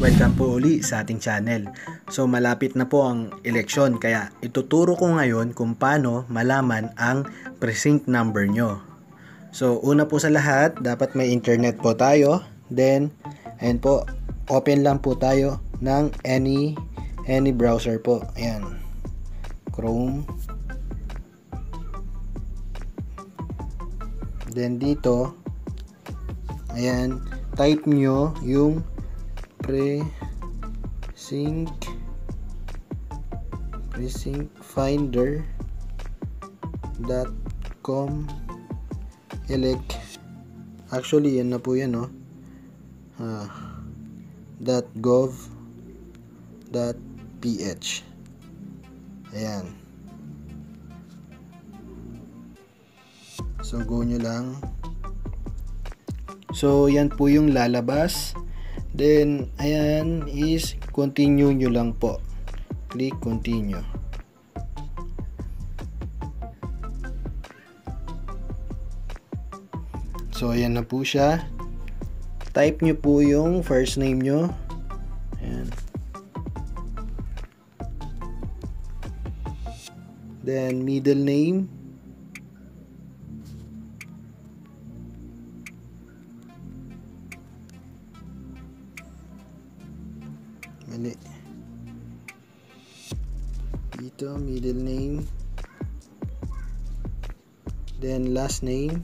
Welcome po uli sa ating channel. So malapit na po ang eleksyon kaya ituturo ko ngayon kung paano malaman ang precinct number nyo. So una po sa lahat, dapat may internet po tayo. Then, ayan po, open lang po tayo ng any browser po. Ayan, Chrome. Then dito, ayan, type nyo yung precinctfinder.com elect. Actually yan na po yan, no? .gov.ph. Ayan, so go nyo lang. So yan po yung lalabas. Then, ayan is continue nyo lang po. Click continue. So, ayan na po siya. Type nyo po yung first name nyo. Ayan. Then, middle name. Mali. Dito, middle name. Then, last name.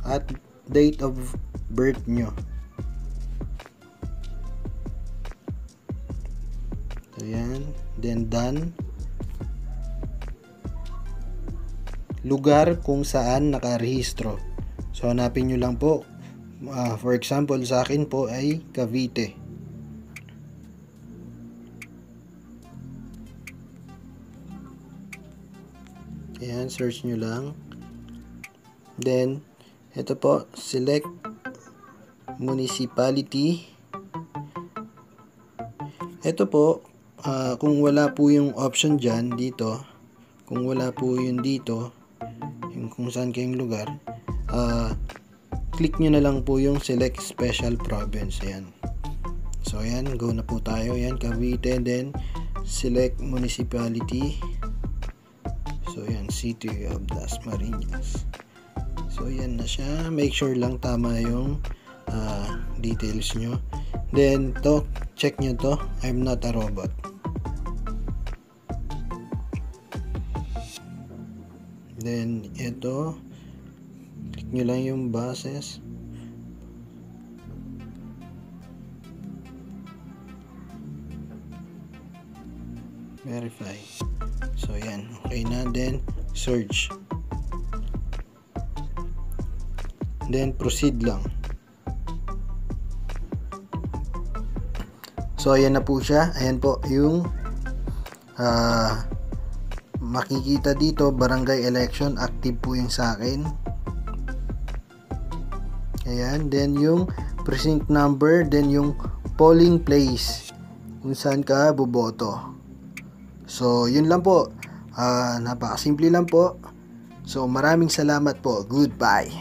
At date of birth nyo. So, yan. Then, done. Lugar kung saan nakarehistro. So, hanapin nyo lang po. For example, sa akin po ay Cavite. Ayan, search nyo lang. Then, ito po, select municipality. Ito po, kung wala po yung option dyan, dito, kung wala po yun dito, yung kung saan kayong lugar, click nyo na lang po yung select special province. Ayan. So, ayan. Go na po tayo. Ayan, Cavite. And then, select municipality. So, ayan. City of Dasmariñas. So, ayan na siya. Make sure lang tama yung details nyo. Then, to check nyo to. I'm not a robot. Then, ito. Click nyo lang yung buses. Verify. So, yan. Okay na. Then, search. Then, proceed lang. So, ayan na po siya. Ayan po yung makikita dito, barangay election. Active po yung sa akin. Ayan, then yung precinct number, then yung polling place kung saan ka boboto. So, yun lang po. Napakasimple lang po. So, maraming salamat po. Goodbye.